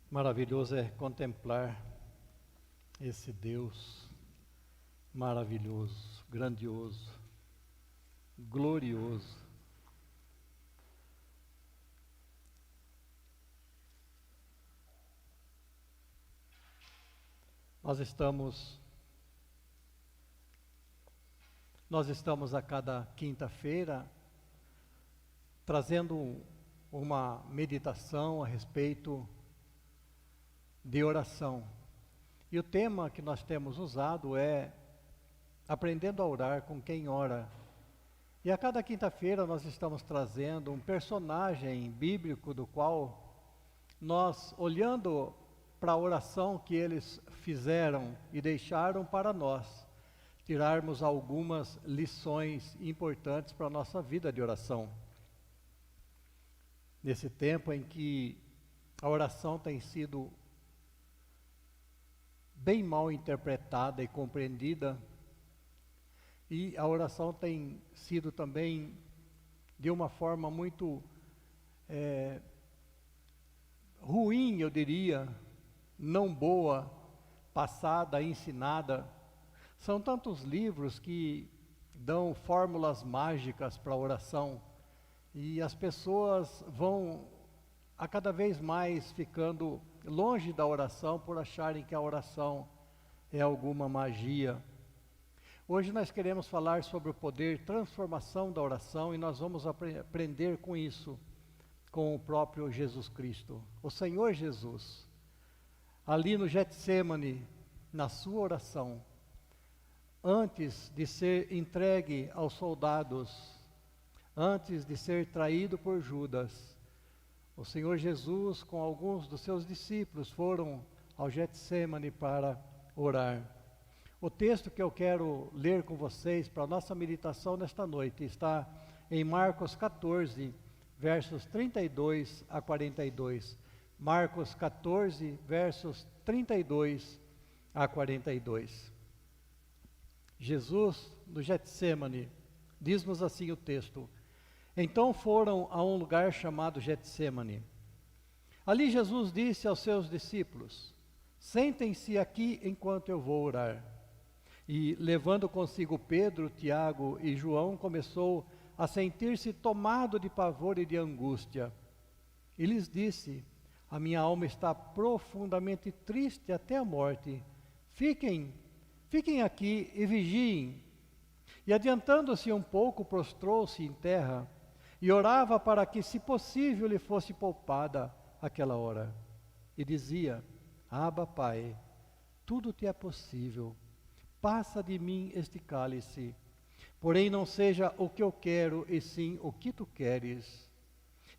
Maravilhoso é contemplar esse Deus maravilhoso, grandioso, glorioso. Nós estamos a cada quinta-feira trazendo uma meditação a respeito de oração. E o tema que nós temos usado é aprendendo a orar com quem ora. E a cada quinta-feira nós estamos trazendo um personagem bíblico do qual nós, olhando para a oração que eles fizeram e deixaram para nós, tirarmos algumas lições importantes para a nossa vida de oração. Nesse tempo em que a oração tem sido bem mal interpretada e compreendida, e a oração tem sido também, de uma forma muito ruim, eu diria, não boa, passada, ensinada. São tantos livros que dão fórmulas mágicas para a oração, e as pessoas vão a cada vez mais ficando longe da oração por acharem que a oração é alguma magia. Hoje nós queremos falar sobre o poder de transformação da oração e nós vamos aprender com isso, com o próprio Jesus Cristo. O Senhor Jesus, ali no Getsêmani, na sua oração, antes de ser entregue aos soldados, antes de ser traído por Judas, o Senhor Jesus, com alguns dos seus discípulos, foram ao Getsêmani para orar. O texto que eu quero ler com vocês para a nossa meditação nesta noite está em Marcos 14, versos 32 a 42. Marcos 14, versos 32 a 42. Jesus, no Getsêmani, diz-nos assim o texto: Então foram a um lugar chamado Getsêmani. Ali Jesus disse aos seus discípulos: Sentem-se aqui enquanto eu vou orar. E, levando consigo Pedro, Tiago e João, começou a sentir-se tomado de pavor e de angústia. E lhes disse: A minha alma está profundamente triste até a morte. Fiquem aqui e vigiem. E adiantando-se um pouco, prostrou-se em terra e orava para que, se possível, lhe fosse poupada aquela hora. E dizia: Abba, Pai, tudo te é possível. Passa de mim este cálice, porém não seja o que eu quero, e sim o que tu queres.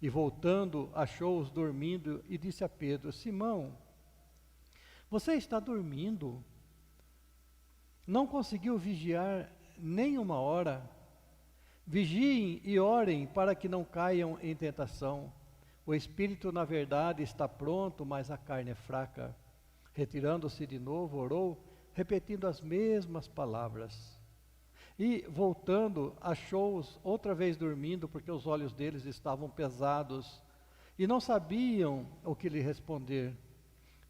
E voltando, achou-os dormindo e disse a Pedro: Simão, você está dormindo? Não conseguiu vigiar nem uma hora? Vigiem e orem para que não caiam em tentação. O espírito, na verdade, está pronto, mas a carne é fraca. Retirando-se de novo, orou, repetindo as mesmas palavras. E, voltando, achou-os outra vez dormindo, porque os olhos deles estavam pesados, e não sabiam o que lhe responder.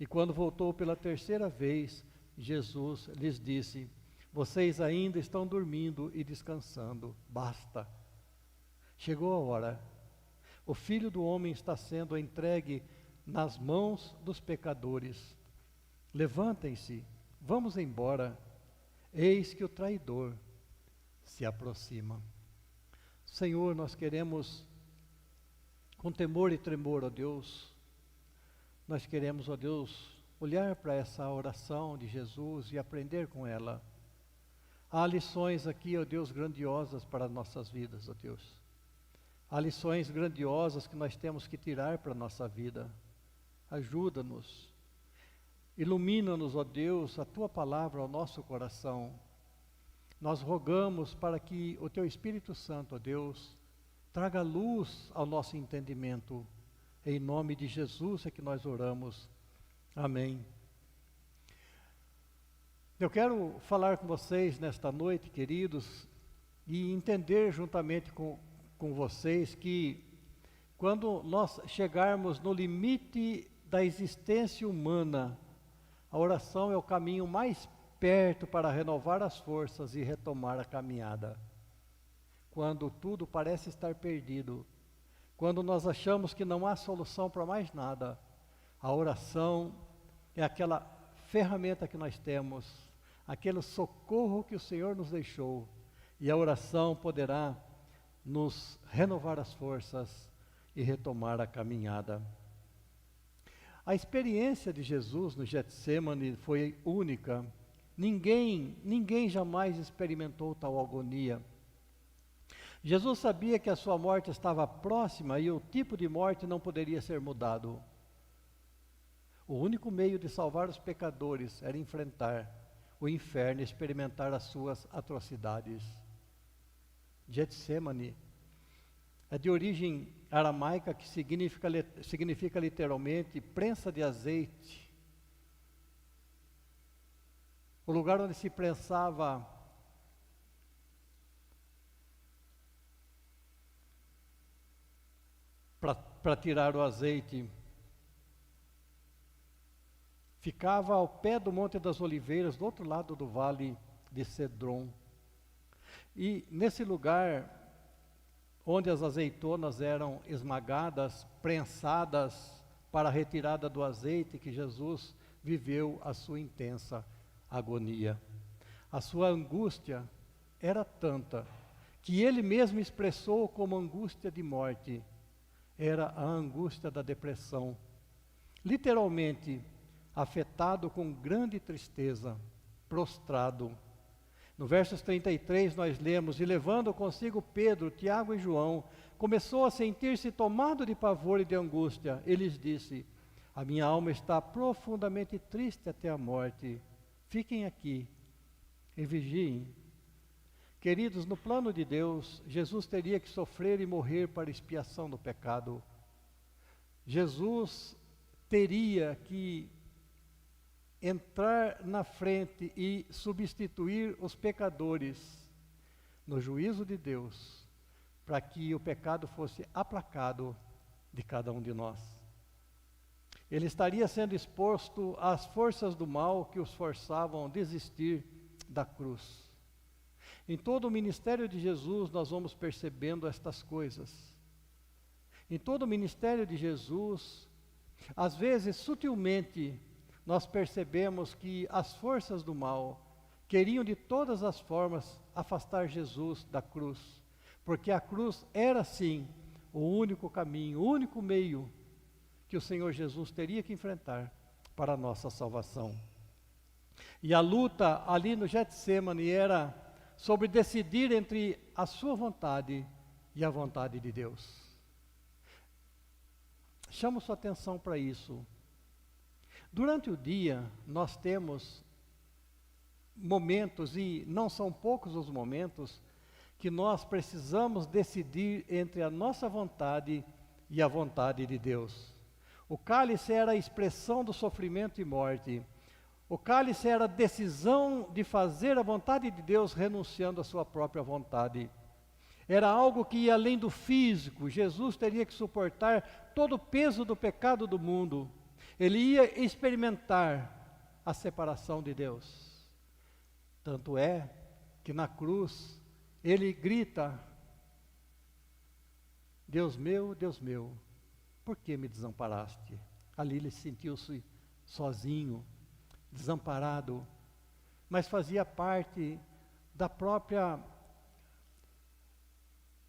E quando voltou pela terceira vez, Jesus lhes disse: Vocês ainda estão dormindo e descansando. Basta. Chegou a hora. O Filho do Homem está sendo entregue nas mãos dos pecadores. Levantem-se, vamos embora. Eis que o traidor se aproxima. Senhor, nós queremos, com temor e tremor, ó Deus, nós queremos, ó Deus, olhar para essa oração de Jesus e aprender com ela. Há lições aqui, ó Deus, grandiosas para nossas vidas, ó Deus. Há lições grandiosas que nós temos que tirar para a nossa vida. Ajuda-nos. Ilumina-nos, ó Deus, a Tua palavra ao nosso coração. Nós rogamos para que o Teu Espírito Santo, ó Deus, traga luz ao nosso entendimento. Em nome de Jesus é que nós oramos. Amém. Eu quero falar com vocês nesta noite, queridos, e entender juntamente com vocês que quando nós chegarmos no limite da existência humana, a oração é o caminho mais perto para renovar as forças e retomar a caminhada. Quando tudo parece estar perdido, quando nós achamos que não há solução para mais nada, a oração é aquela ferramenta que nós temos, aquele socorro que o Senhor nos deixou, e a oração poderá nos renovar as forças e retomar a caminhada. A experiência de Jesus no Getsêmani foi única. Ninguém jamais experimentou tal agonia. Jesus sabia que a sua morte estava próxima e o tipo de morte não poderia ser mudado. O único meio de salvar os pecadores era enfrentar o inferno e experimentar as suas atrocidades. Getsêmani é de origem aramaica, que significa literalmente prensa de azeite. O lugar onde se prensava para tirar o azeite. Ficava ao pé do Monte das Oliveiras, do outro lado do vale de Cedron. E nesse lugar, onde as azeitonas eram esmagadas, prensadas para a retirada do azeite, que Jesus viveu a sua intensa agonia. A sua angústia era tanta que ele mesmo expressou como angústia de morte. Era a angústia da depressão. Literalmente, afetado com grande tristeza, prostrado. No versos 33 nós lemos: e levando consigo Pedro, Tiago e João, começou a sentir-se tomado de pavor e de angústia. Ele lhes disse: a minha alma está profundamente triste até a morte. Fiquem aqui e vigiem. Queridos, no plano de Deus, Jesus teria que sofrer e morrer para expiação do pecado. Jesus teria que entrar na frente e substituir os pecadores no juízo de Deus, para que o pecado fosse aplacado de cada um de nós. Ele estaria sendo exposto às forças do mal que os forçavam a desistir da cruz. Em todo o ministério de Jesus nós vamos percebendo estas coisas. Em todo o ministério de Jesus, às vezes sutilmente, nós percebemos que as forças do mal queriam de todas as formas afastar Jesus da cruz, porque a cruz era sim o único caminho, o único meio que o Senhor Jesus teria que enfrentar para a nossa salvação. E a luta ali no Getsêmani era sobre decidir entre a sua vontade e a vontade de Deus. Chamo sua atenção para isso. Durante o dia, nós temos momentos, e não são poucos os momentos, que nós precisamos decidir entre a nossa vontade e a vontade de Deus. O cálice era a expressão do sofrimento e morte. O cálice era a decisão de fazer a vontade de Deus renunciando à sua própria vontade. Era algo que ia além do físico. Jesus teria que suportar todo o peso do pecado do mundo. Ele ia experimentar a separação de Deus. Tanto é que na cruz ele grita: Deus meu, por que me desamparaste? Ali ele sentiu-se sozinho, desamparado, mas fazia parte da própria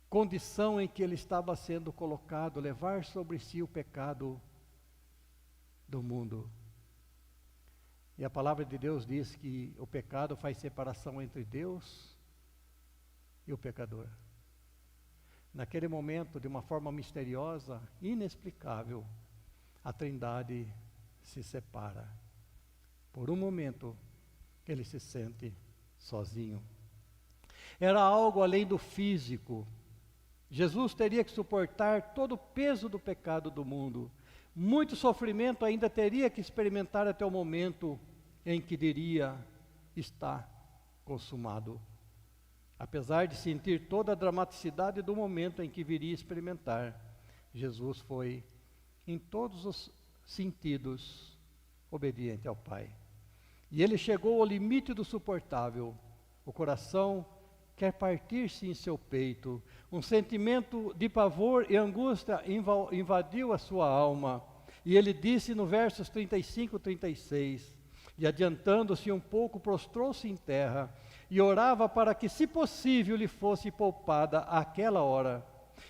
condição em que ele estava sendo colocado, levar sobre si o pecado do mundo. E a palavra de Deus diz que o pecado faz separação entre Deus e o pecador. Naquele momento, de uma forma misteriosa, inexplicável, a Trindade se separa. Por um momento, ele se sente sozinho. Era algo além do físico. Jesus teria que suportar todo o peso do pecado do mundo. Muito sofrimento ainda teria que experimentar até o momento em que diria: está consumado. Apesar de sentir toda a dramaticidade do momento em que viria experimentar, Jesus foi em todos os sentidos, obediente ao Pai. E ele chegou ao limite do suportável. O coração quer partir-se em seu peito. Um sentimento de pavor e angústia invadiu a sua alma. E ele disse no versos 35 e 36, e adiantando-se um pouco, prostrou-se em terra, e orava para que, se possível, lhe fosse poupada aquela hora.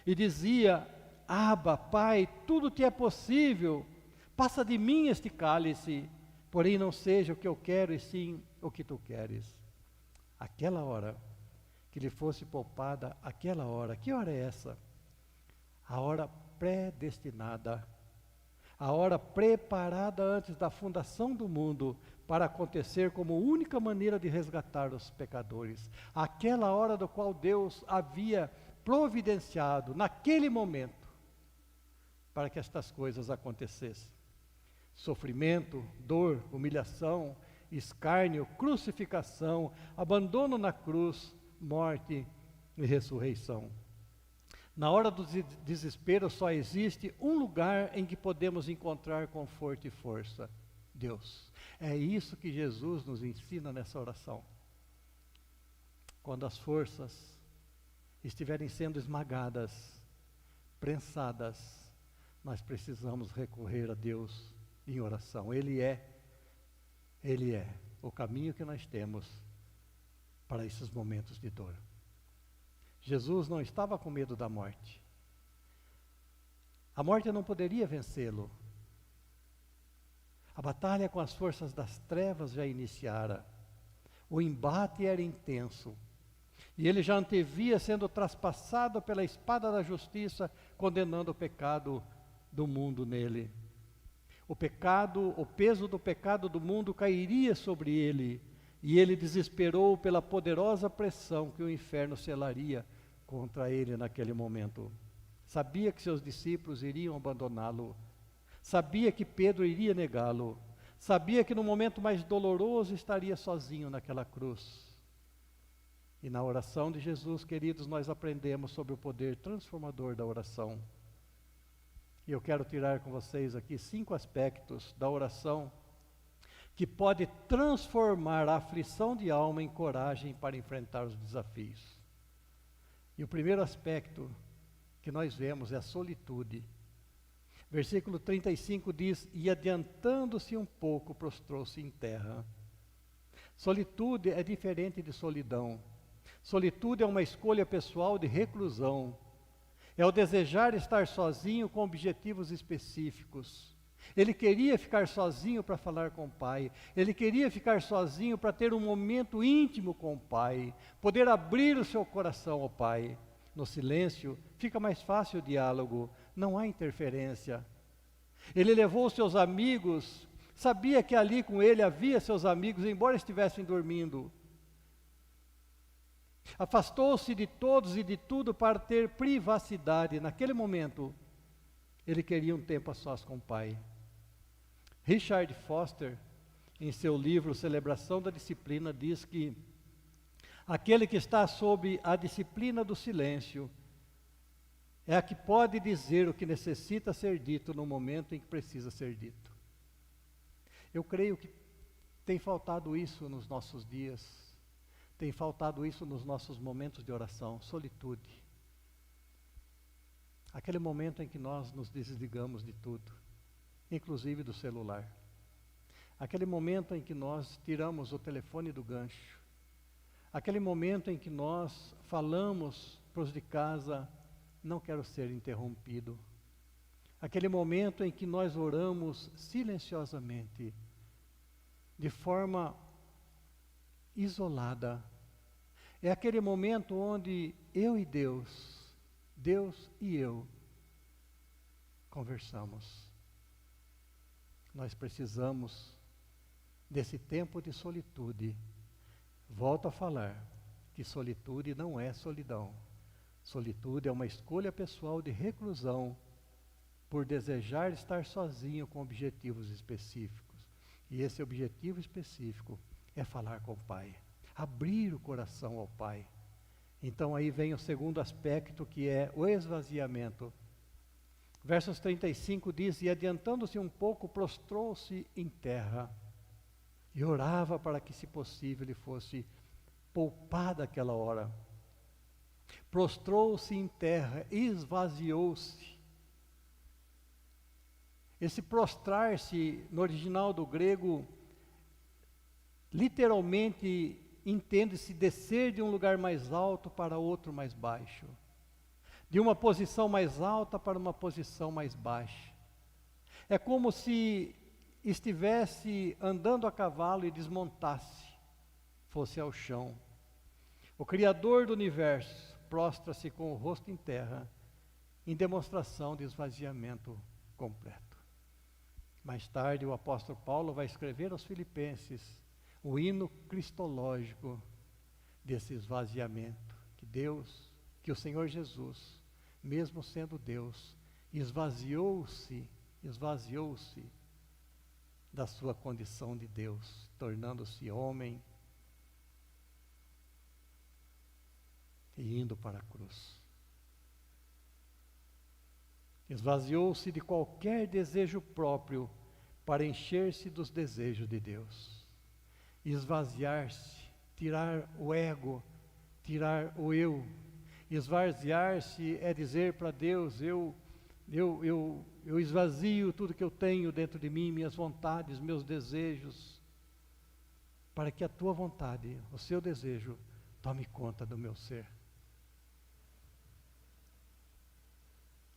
E dizia: Abba, Pai, tudo te é possível, passa de mim este cálice, porém não seja o que eu quero, e sim o que tu queres. Aquela hora, que lhe fosse poupada aquela hora. Que hora é essa? A hora predestinada, a hora preparada antes da fundação do mundo, para acontecer como única maneira de resgatar os pecadores. Aquela hora do qual Deus havia providenciado, naquele momento, para que estas coisas acontecessem. Sofrimento, dor, humilhação, escárnio, crucificação, abandono na cruz, morte e ressurreição. Na hora do desespero só existe um lugar em que podemos encontrar conforto e força: Deus. É isso que Jesus nos ensina nessa oração. Quando as forças estiverem sendo esmagadas, prensadas, nós precisamos recorrer a Deus em oração. Ele é o caminho que nós temos para esses momentos de dor. Jesus não estava com medo da morte. A morte não poderia vencê-lo. A batalha com as forças das trevas já iniciara. O embate era intenso. E ele já antevia sendo traspassado pela espada da justiça, condenando o pecado do mundo nele. O peso do pecado do mundo cairia sobre ele, e ele desesperou pela poderosa pressão que o inferno selaria contra ele naquele momento. Sabia que seus discípulos iriam abandoná-lo. Sabia que Pedro iria negá-lo. Sabia que no momento mais doloroso estaria sozinho naquela cruz. E na oração de Jesus, queridos, nós aprendemos sobre o poder transformador da oração. E eu quero tirar com vocês aqui 5 aspectos da oração que pode transformar a aflição de alma em coragem para enfrentar os desafios. E o primeiro aspecto que nós vemos é a solitude. Versículo 35 diz: e adiantando-se um pouco, prostrou-se em terra. Solitude é diferente de solidão. Solitude é uma escolha pessoal de reclusão. É o desejar estar sozinho com objetivos específicos. Ele queria ficar sozinho para falar com o Pai. Ele queria ficar sozinho para ter um momento íntimo com o Pai. Poder abrir o seu coração ao Pai. No silêncio, fica mais fácil o diálogo. Não há interferência. Ele levou seus amigos. Sabia que ali com ele havia seus amigos, embora estivessem dormindo. Afastou-se de todos e de tudo para ter privacidade. Naquele momento, ele queria um tempo a sós com o Pai. Richard Foster, em seu livro Celebração da Disciplina, diz que aquele que está sob a disciplina do silêncio é a que pode dizer o que necessita ser dito no momento em que precisa ser dito. Eu creio que tem faltado isso nos nossos dias. Tem faltado isso nos nossos momentos de oração, solitude. Aquele momento em que nós nos desligamos de tudo, inclusive do celular. Aquele momento em que nós tiramos o telefone do gancho. Aquele momento em que nós falamos para os de casa: não quero ser interrompido. Aquele momento em que nós oramos silenciosamente, de forma isolada. É aquele momento onde eu e Deus, Deus e eu, conversamos. Nós precisamos desse tempo de solitude. Volto a falar que solitude não é solidão. Solitude é uma escolha pessoal de reclusão por desejar estar sozinho com objetivos específicos. E esse objetivo específico é falar com o Pai, abrir o coração ao Pai. Então aí vem o segundo aspecto, que é o esvaziamento. Versos 35 diz: E adiantando-se um pouco, prostrou-se em terra e orava para que, se possível, lhe fosse poupada aquela hora. Prostrou-se em terra, esvaziou-se. Esse prostrar-se, no original do grego, literalmente entende-se descer de um lugar mais alto para outro mais baixo. De uma posição mais alta para uma posição mais baixa. É como se estivesse andando a cavalo e desmontasse, fosse ao chão. O Criador do universo prostra-se com o rosto em terra, em demonstração de esvaziamento completo. Mais tarde, o apóstolo Paulo vai escrever aos Filipenses o hino cristológico desse esvaziamento, que o Senhor Jesus, mesmo sendo Deus, esvaziou-se da sua condição de Deus, tornando-se homem e indo para a cruz. Esvaziou-se de qualquer desejo próprio para encher-se dos desejos de Deus. Esvaziar-se, tirar o ego, tirar o eu. Esvaziar-se é dizer para Deus: eu esvazio tudo que eu tenho dentro de mim, minhas vontades, meus desejos, para que a tua vontade, o seu desejo, tome conta do meu ser.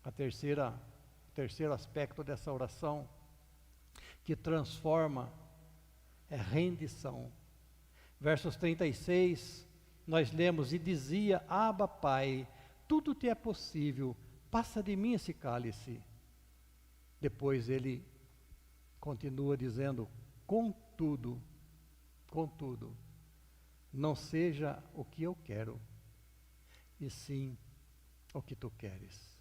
O terceiro aspecto dessa oração, que transforma, é rendição. Versos 36, nós lemos: E dizia: Abba, Pai, tudo te é possível, passa de mim esse cálice. Depois ele continua dizendo: Contudo, não seja o que eu quero, e sim o que tu queres.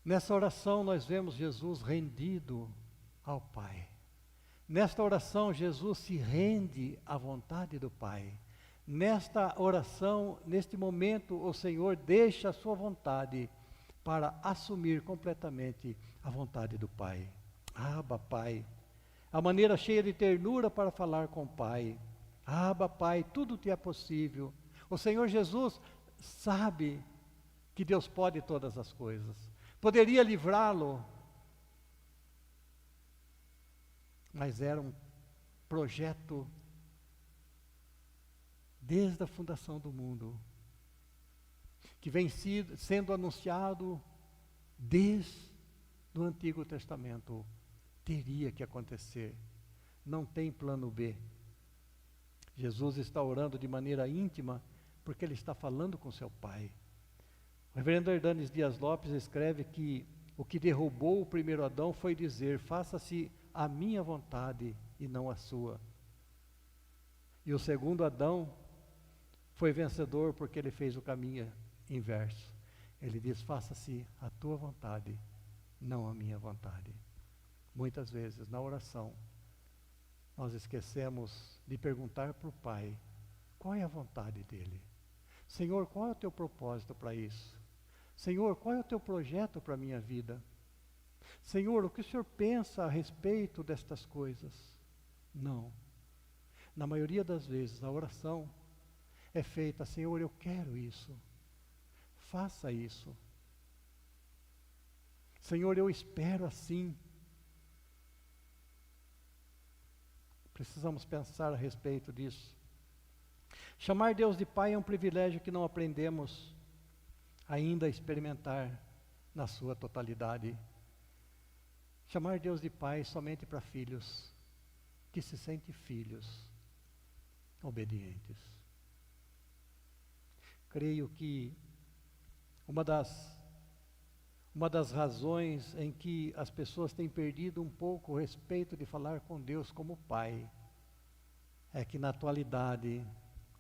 Nessa oração nós vemos Jesus rendido ao Pai. Nesta oração Jesus se rende à vontade do Pai. Nesta oração, neste momento, o Senhor deixa a sua vontade para assumir completamente a vontade do Pai. Abba, Pai. A maneira cheia de ternura para falar com o Pai. Abba, Pai, tudo te é possível. O Senhor Jesus sabe que Deus pode todas as coisas. Poderia livrá-lo, mas era um projeto desde a fundação do mundo, que vem sendo anunciado desde o Antigo Testamento. Teria que acontecer, não tem plano B. Jesus está orando de maneira íntima, porque ele está falando com seu Pai. O reverendo Herdanes Dias Lopes escreve que o que derrubou o primeiro Adão foi dizer: faça-se a minha vontade e não a sua. E o segundo Adão foi vencedor porque ele fez o caminho inverso. Ele diz: faça-se a tua vontade, não a minha vontade. Muitas vezes na oração nós esquecemos de perguntar para o Pai qual é a vontade dele. Senhor, qual é o teu propósito para isso? Senhor, qual é o teu projeto para a minha vida? Senhor, o que o Senhor pensa a respeito destas coisas? Não. Na maioria das vezes a oração é feita: Senhor, eu quero isso. Faça isso. Senhor, eu espero assim. Precisamos pensar a respeito disso. Chamar Deus de Pai é um privilégio que não aprendemos ainda a experimentar na sua totalidade. Chamar Deus de Pai somente para filhos que se sentem filhos obedientes. Creio que uma das razões em que as pessoas têm perdido um pouco o respeito de falar com Deus como Pai é que na atualidade,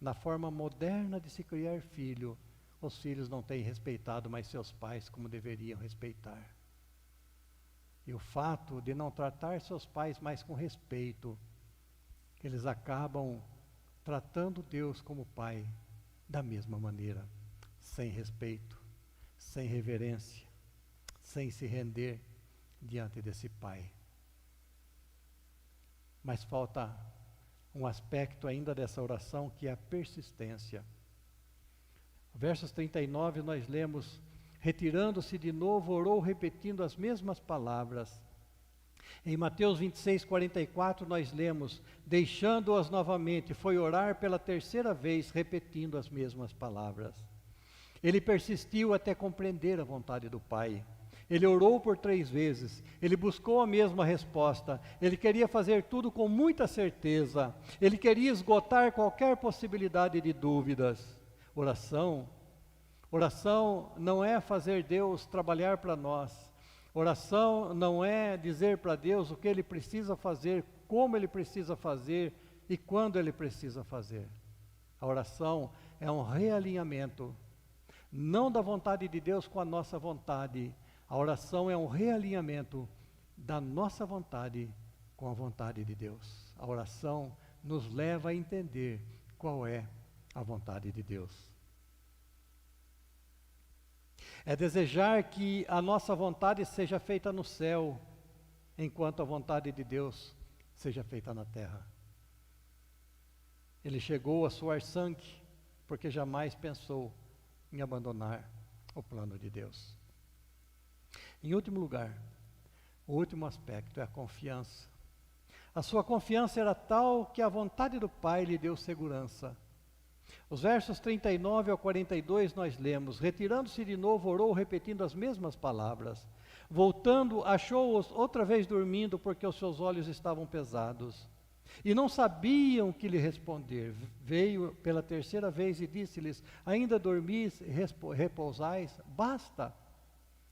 na forma moderna de se criar filho, os filhos não têm respeitado mais seus pais como deveriam respeitar. E o fato de não tratar seus pais mais com respeito, eles acabam tratando Deus como Pai da mesma maneira, sem respeito, sem reverência, sem se render diante desse Pai. Mas falta um aspecto ainda dessa oração, que é a persistência. Versos 39 nós lemos: retirando-se de novo, orou repetindo as mesmas palavras. Em Mateus 26, 44 nós lemos: deixando-as novamente, foi orar pela terceira vez, repetindo as mesmas palavras. Ele persistiu até compreender a vontade do Pai. Ele orou por 3 vezes, ele buscou a mesma resposta, ele queria fazer tudo com muita certeza, ele queria esgotar qualquer possibilidade de dúvidas. Oração não é fazer Deus trabalhar para nós. Oração não é dizer para Deus o que Ele precisa fazer, como Ele precisa fazer e quando Ele precisa fazer. A oração é um realinhamento, não da vontade de Deus com a nossa vontade. A oração é um realinhamento da nossa vontade com a vontade de Deus. A oração nos leva a entender qual é a vontade de Deus. É desejar que a nossa vontade seja feita no céu, enquanto a vontade de Deus seja feita na terra. Ele chegou a suar sangue, porque jamais pensou em abandonar o plano de Deus. Em último lugar, o último aspecto é a confiança. A sua confiança era tal que a vontade do Pai lhe deu segurança. Os versos 39 ao 42 nós lemos: retirando-se de novo, orou repetindo as mesmas palavras. Voltando, achou-os outra vez dormindo, porque os seus olhos estavam pesados. E não sabiam o que lhe responder. Veio pela terceira vez e disse-lhes: ainda dormis e repousais? Basta,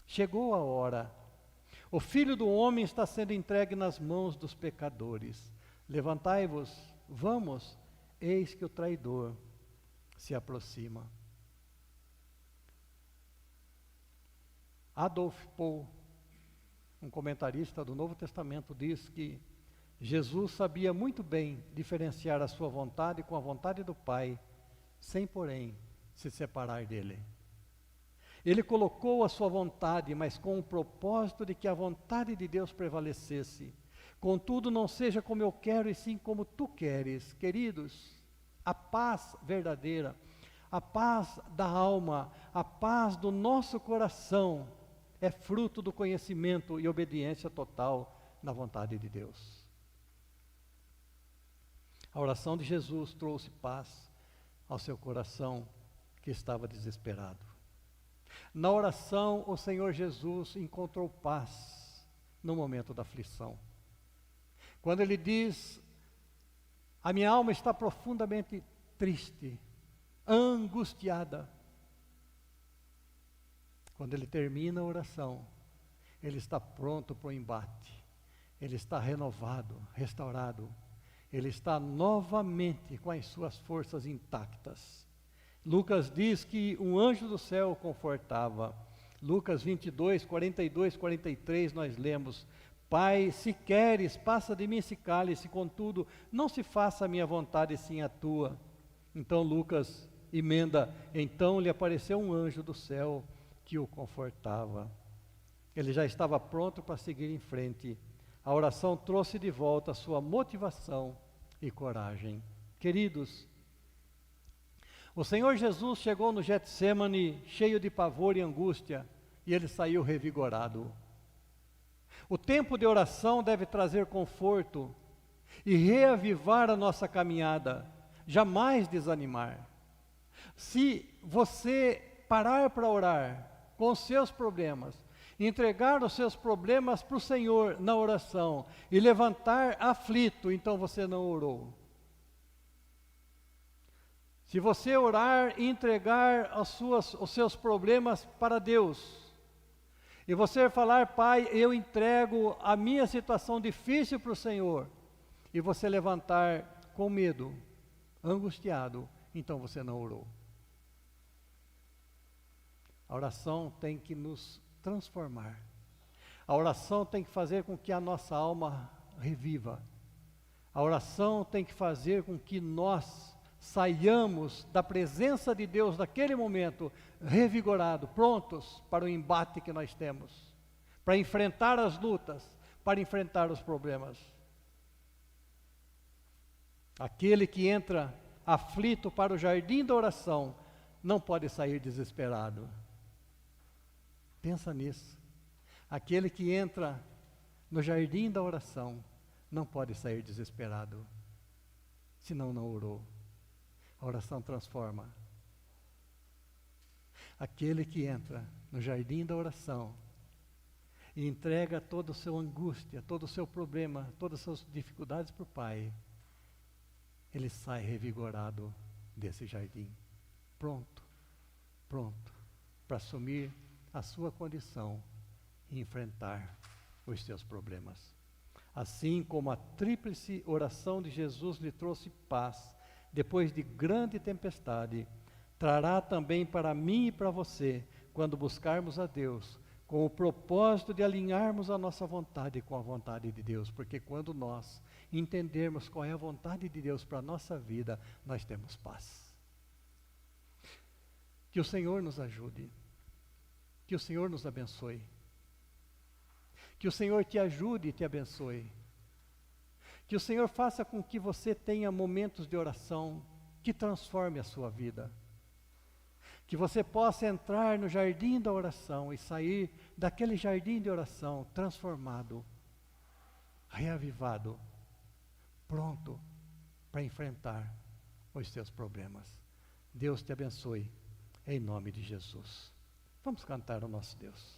chegou a hora. O Filho do Homem está sendo entregue nas mãos dos pecadores. Levantai-vos, vamos, eis que o traidor se aproxima. Adolf Paul, um comentarista do Novo Testamento, diz que Jesus sabia muito bem diferenciar a sua vontade com a vontade do Pai, sem, porém, se separar dele. Ele colocou a sua vontade, mas com o propósito de que a vontade de Deus prevalecesse. Contudo, não seja como eu quero, e sim como tu queres. Queridos, a paz verdadeira, a paz da alma, a paz do nosso coração, é fruto do conhecimento e obediência total na vontade de Deus. A oração de Jesus trouxe paz ao seu coração que estava desesperado. Na oração, o Senhor Jesus encontrou paz no momento da aflição. Quando Ele diz: a minha alma está profundamente triste, angustiada. Quando Ele termina a oração, Ele está pronto para o embate. Ele está renovado, restaurado. Ele está novamente com as suas forças intactas. Lucas diz que um anjo do céu o confortava. Lucas 22, 42, 43 nós lemos: Pai, se queres, passa de mim esse cálice, contudo, não se faça a minha vontade, sim a tua. Então Lucas emenda: então lhe apareceu um anjo do céu que o confortava. Ele já estava pronto para seguir em frente. A oração trouxe de volta a sua motivação e coragem. Queridos, o Senhor Jesus chegou no Getsemane cheio de pavor e angústia, e Ele saiu revigorado. O tempo de oração deve trazer conforto e reavivar a nossa caminhada, jamais desanimar. Se você parar para orar com os seus problemas, entregar os seus problemas para o Senhor na oração e levantar aflito, então você não orou. Se você orar e entregar os seus problemas para Deus, e você falar: Pai, eu entrego a minha situação difícil para o Senhor, e você levantar com medo, angustiado, então você não orou. A oração tem que nos transformar. A oração tem que fazer com que a nossa alma reviva. A oração tem que fazer com que nós saiamos da presença de Deus naquele momento, revigorado, prontos para o embate que nós temos. para enfrentar as lutas, para enfrentar os problemas. Aquele que entra aflito para o jardim da oração, não pode sair desesperado. Pensa nisso. Aquele que entra no jardim da oração, não pode sair desesperado, senão não orou. A oração transforma. Aquele que entra no jardim da oração e entrega toda a sua angústia, todo o seu problema, todas as suas dificuldades para o Pai, ele sai revigorado desse jardim, pronto para assumir a sua condição e enfrentar os seus problemas. Assim como a tríplice oração de Jesus lhe trouxe paz depois de grande tempestade, trará também para mim e para você, quando buscarmos a Deus, com o propósito de alinharmos a nossa vontade com a vontade de Deus, porque quando nós entendermos qual é a vontade de Deus para a nossa vida, nós temos paz. Que o Senhor nos ajude, que o Senhor nos abençoe, que o Senhor te ajude e te abençoe, que o Senhor faça com que você tenha momentos de oração que transforme a sua vida, que você possa entrar no jardim da oração e sair daquele jardim de oração transformado, reavivado, pronto para enfrentar os seus problemas. Deus te abençoe, em nome de Jesus. Vamos cantar ao nosso Deus.